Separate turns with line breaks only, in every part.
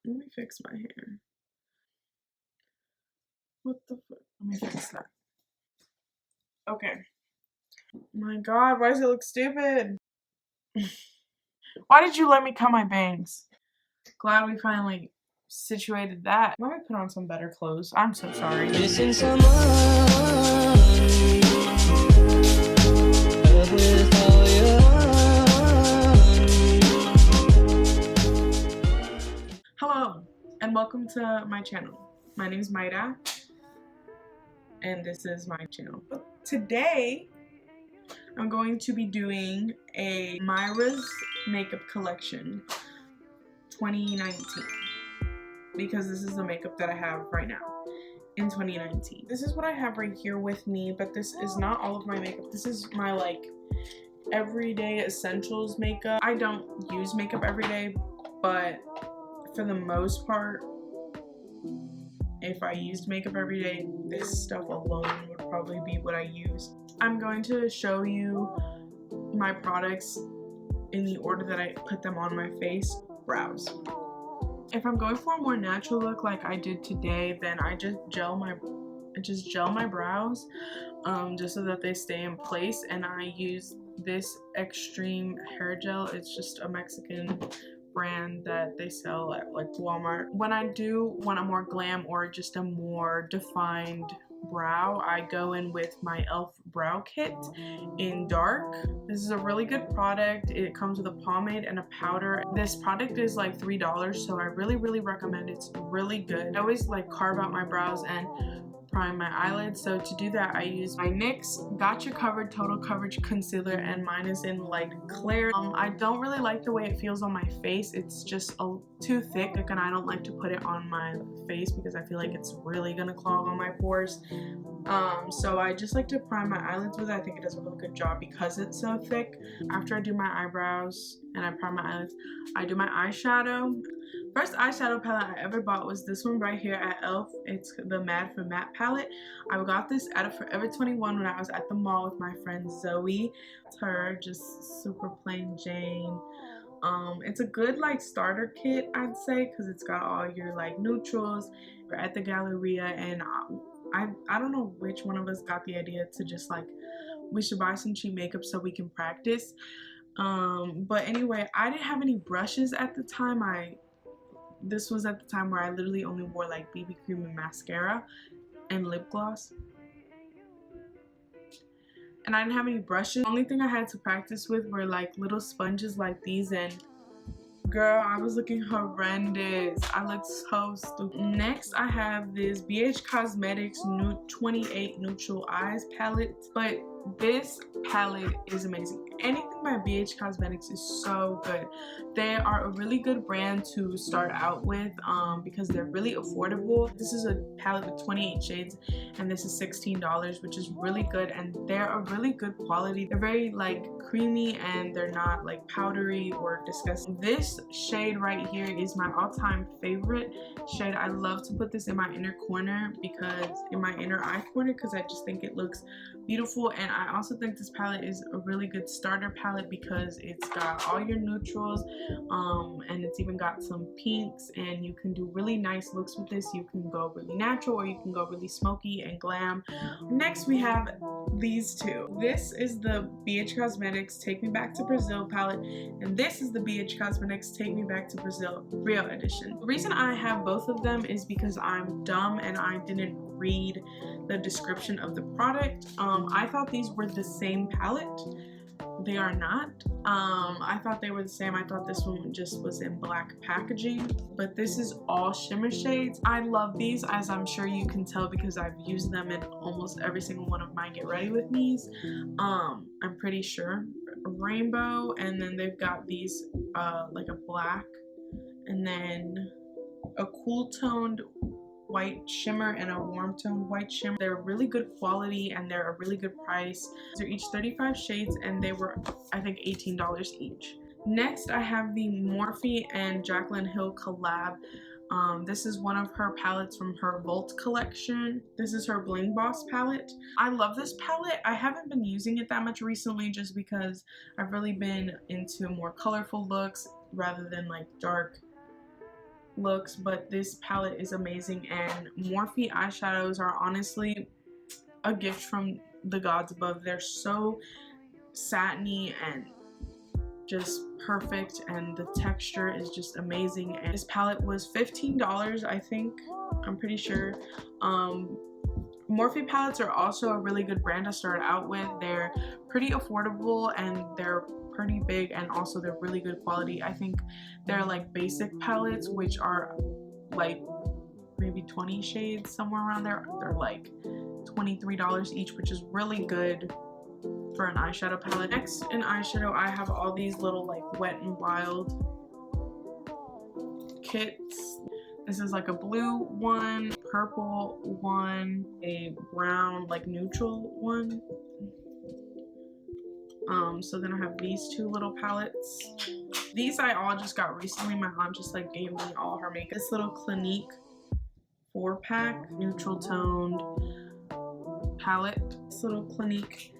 Let me fix my hair. What the fuck? Let me fix that. Okay. My god, why does it look stupid? Why did you let me cut my bangs? Glad we finally situated that. Let me put on some better clothes. I'm so sorry.
Missing someone. Love with all your heart.
Hello, and welcome to my channel. My name is Mayra, and this is my channel. Today, I'm going to be doing a Mayra's makeup collection 2019 because this is the makeup that I have right now in 2019. This is what I have right here with me, but this is not all of my makeup. This is my like everyday essentials makeup. I don't use makeup every day, but for the most part, if I used makeup every day, this stuff alone would probably be what I use. I'm going to show you my products in the order that I put them on my face. Brows. If I'm going for a more natural look like I did today, then I just gel my brows just so that they stay in place, and I use this extreme hair gel. It's just a Mexican brand that they sell at like Walmart. When I do want a more glam or just a more defined brow, I go in with my e.l.f. brow kit in dark. This is a really good product. It comes with a pomade and a powder. This product is like $3, so I really recommend it. It's really good. I always like carve out my brows and prime my eyelids, so to do that I use my NYX Gotcha Covered Total Coverage Concealer, and mine is in light clear. I don't really like the way it feels on my face. It's just too thick, and I don't like to put it on my face because I feel like it's really gonna clog on my pores. So I just like to prime my eyelids with it. I think it does a really good job because it's so thick. After I do my eyebrows and I prime my eyelids, I do my eyeshadow. First eyeshadow palette I ever bought was this one right here at e.l.f. It's the Mad for Matte palette. I got this at a Forever 21 when I was at the mall with my friend Zoe. It's her, just super plain Jane. It's a good like starter kit, I'd say, because it's got all your like neutrals. We're at the Galleria, and I don't know which one of us got the idea to just like, we should buy some cheap makeup so we can practice. But anyway, I didn't have any brushes at the time. This was at the time where I literally only wore like BB cream and mascara and lip gloss, and I didn't have any brushes. The only thing I had to practice with were like little sponges like these, and girl, I was looking horrendous. I looked so stupid. Next, I have this BH Cosmetics 28 Neutral Eyes palette, but this palette is amazing. Anything by BH Cosmetics is so good. They are a really good brand to start out with because they're really affordable. This is a palette with 28 shades, and this is $16, which is really good, and they're a really good quality. They're very like creamy, and they're not like powdery or disgusting. This shade right here is my all-time favorite shade. I love to put this in my inner corner, because in my inner eye corner, because I just think it looks beautiful. And I also think this palette is a really good starter palette because it's got all your neutrals, and it's even got some pinks, and you can do really nice looks with this. You can go really natural, or you can go really smoky and glam. Next, we have these two. This is the BH Cosmetics Take Me Back to Brazil palette, and this is the BH Cosmetics Take Me Back to Brazil Rio edition. The reason I have both of them is because I'm dumb and I didn't read the description of the product. I thought these were the same palette. They are not. I thought they were the same. I thought this one just was in black packaging, but this is all shimmer shades. I love these, as I'm sure you can tell because I've used them in almost every single one of my get ready with me's. I'm pretty sure. Rainbow, and then they've got these like a black, and then a cool toned white shimmer and a warm toned white shimmer. They're really good quality, and they're a really good price. They're each 35 shades, and they were, I think, $18 each. Next, I have the Morphe and Jaclyn Hill collab. This is one of her palettes from her Vault collection. This is her Bling Boss palette. I love this palette. I haven't been using it that much recently just because I've really been into more colorful looks rather than like dark looks, but this palette is amazing, and Morphe eyeshadows are honestly a gift from the gods above. They're so satiny and just perfect, and the texture is just amazing. And this palette was $15, I think, I'm pretty sure. Morphe palettes are also a really good brand to start out with. They're pretty affordable and they're pretty big, and also they're really good quality. I think they're like basic palettes, which are like maybe 20 shades, somewhere around there. They're like $23 each, which is really good for an eyeshadow palette. Next, in eyeshadow, I have all these little like Wet n Wild kits. This is like a blue one, purple one, a brown like neutral one. So then I have these two little palettes. These I all just got recently. My mom just like gave me all her makeup. This little Clinique 4-pack neutral toned palette. This little Clinique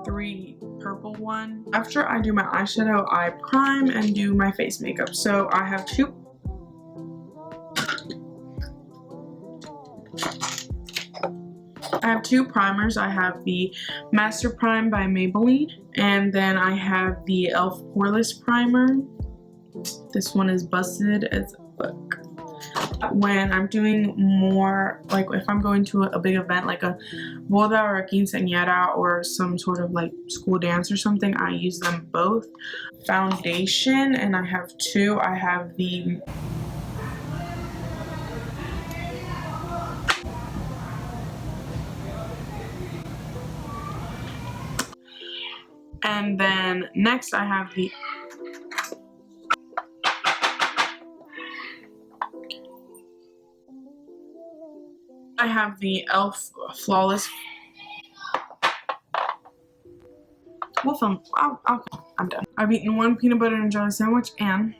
3 purple one. After I do my eyeshadow, I prime and do my face makeup. So I have two primers. I have the Master Prime by Maybelline, and then I have the e.l.f. Poreless Primer. This one is busted as fuck. When I'm doing more, like if I'm going to a big event like a boda or a quinceañera or some sort of like school dance or something, I use them both. Foundation, and I have two. I have the and then next I have the e.l.f. Flawless. I'm done. I've eaten one peanut butter and jelly sandwich, and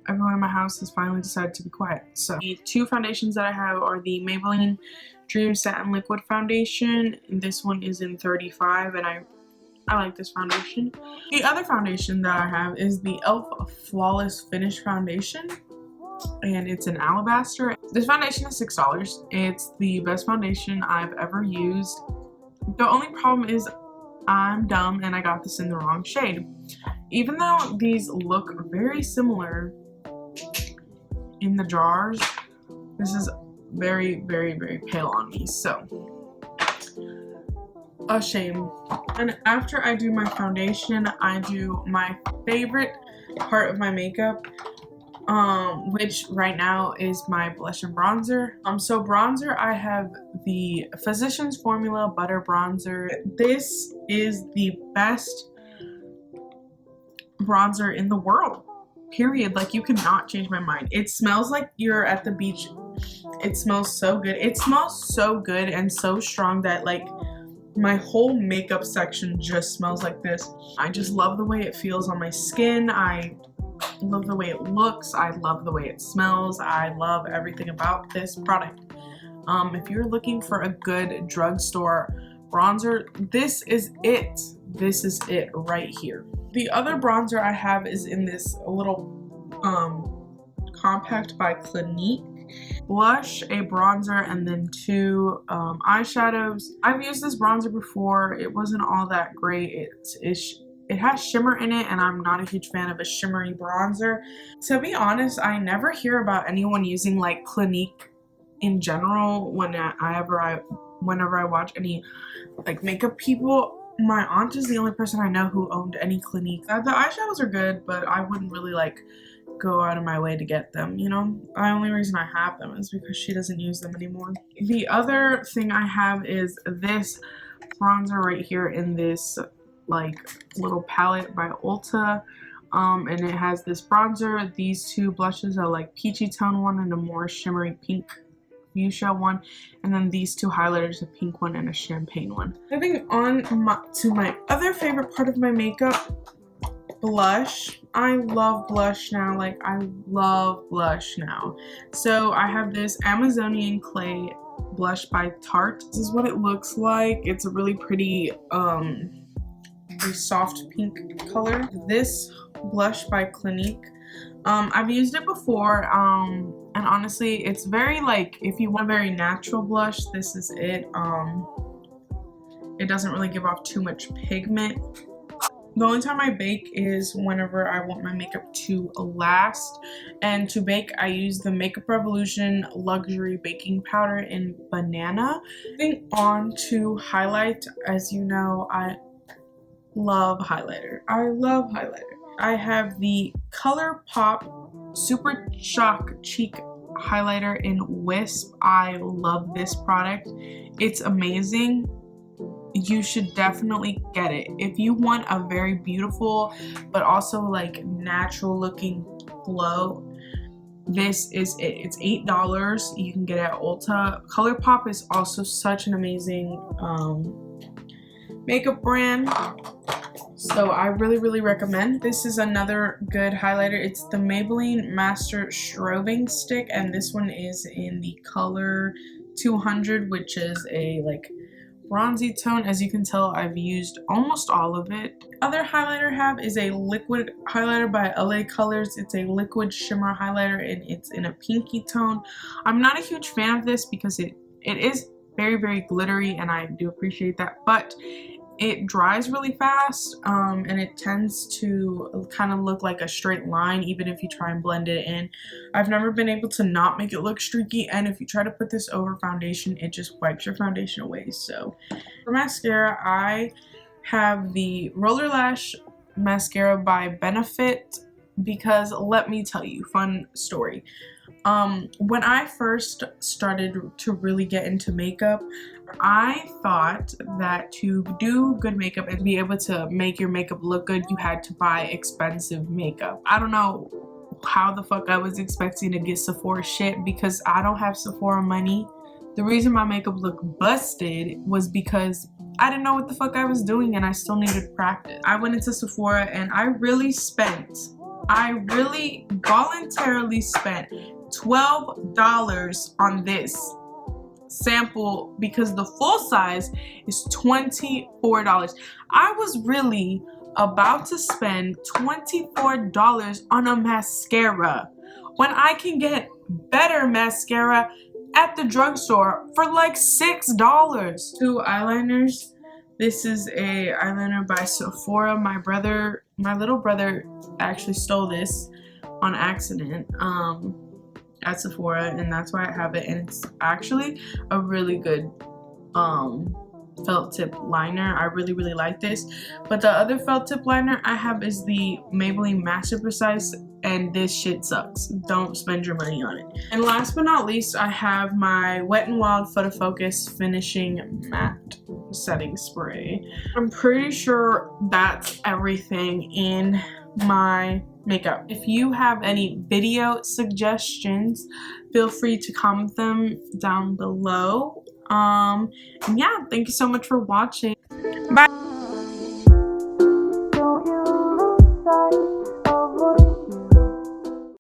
everyone in my house has finally decided to be quiet. So the two foundations that I have are the Maybelline Dream Satin Liquid Foundation. This one is in 35, and I like this foundation. The other foundation that I have is the e.l.f. Flawless Finish Foundation, and it's an alabaster. This foundation is $6. It's the best foundation I've ever used. The only problem is I'm dumb and I got this in the wrong shade. Even though these look very similar in the jars, this is very, very, very pale on me, so a shame. And after I do my foundation, I do my favorite part of my makeup, which right now is my blush and bronzer. So bronzer, I have the Physicians Formula Butter Bronzer. This is the best bronzer in the world, period. Like, you cannot change my mind. It smells like you're at the beach. It smells so good. It smells so good and so strong that like my whole makeup section just smells like this. I just love the way it feels on my skin. I love the way it looks. I love the way it smells. I love everything about this product. If you're looking for a good drugstore bronzer, this is it. This is it right here. The other bronzer I have is in this little compact by Clinique. Blush, a bronzer, and then two eyeshadows. I've used this bronzer before. It wasn't all that great. It has shimmer in it, and I'm not a huge fan of a shimmery bronzer. To be honest, I never hear about anyone using like Clinique in general whenever I watch any like makeup people. My aunt is the only person I know who owned any Clinique. The eyeshadows are good, but I wouldn't really like go out of my way to get them, you know? The only reason I have them is because she doesn't use them anymore. The other thing I have is this bronzer right here in this like little palette by Ulta, and it has this bronzer, these two blushes, a like peachy tone one and a more shimmery pink fuchsia one, and then these two highlighters, a pink one and a champagne one. Moving on to my other favorite part of my makeup, blush. I love blush now. Like, I love blush now. So I have this Amazonian Clay blush by Tarte. This is what it looks like. It's a really pretty soft pink color. This blush by Clinique I've used it before, and honestly, it's very like, if you want a very natural blush, this is it. It doesn't really give off too much pigment. The only time I bake is whenever I want my makeup to last. And to bake, I use the Makeup Revolution Luxury Baking Powder in Banana. Moving on to highlight, as you know, I love highlighter. I have the ColourPop Super Shock Cheek Highlighter in Wisp. I love this product. It's amazing. You should definitely get it. If you want a very beautiful but also like natural looking glow, this is it. It's $8. You can get it at Ulta. ColourPop is also such an amazing makeup brand, so I really recommend. This is another good highlighter. It's the Maybelline Master Strobing Stick, and this one is in the color 200, which is a like bronzy tone. As you can tell, I've used almost all of it. Other highlighter I have is a liquid highlighter by LA Colors. It's a liquid shimmer highlighter and it's in a pinky tone. I'm not a huge fan of this because it is very glittery, and I do appreciate that, but it dries really fast, and it tends to kind of look like a straight line even if you try and blend it in. I've never been able to not make it look streaky, and if you try to put this over foundation, it just wipes your foundation away. So for mascara, I have the Roller Lash Mascara by Benefit, because let me tell you, fun story. When I first started to really get into makeup, I thought that to do good makeup and be able to make your makeup look good, you had to buy expensive makeup. I don't know how the fuck I was expecting to get Sephora shit, because I don't have Sephora money. The reason my makeup looked busted was because I didn't know what the fuck I was doing, and I still needed practice. I went into Sephora and I really voluntarily spent $12 on this sample, because the full size is $24. I was really about to spend $24 on a mascara when I can get better mascara at the drugstore for like $6. Two eyeliners. This is a eyeliner by Sephora. My little brother actually stole this on accident at Sephora, and that's why I have it, and it's actually a really good felt tip liner. I really like this. But the other felt tip liner I have is the Maybelline Master Precise, and this shit sucks. Don't spend your money on it. And last but not least, I have my Wet n Wild Photo Focus Finishing Matte Setting Spray. I'm pretty sure that's everything in my makeup. If you have any video suggestions, feel free to comment them down below. And yeah, thank you so much for watching. Bye.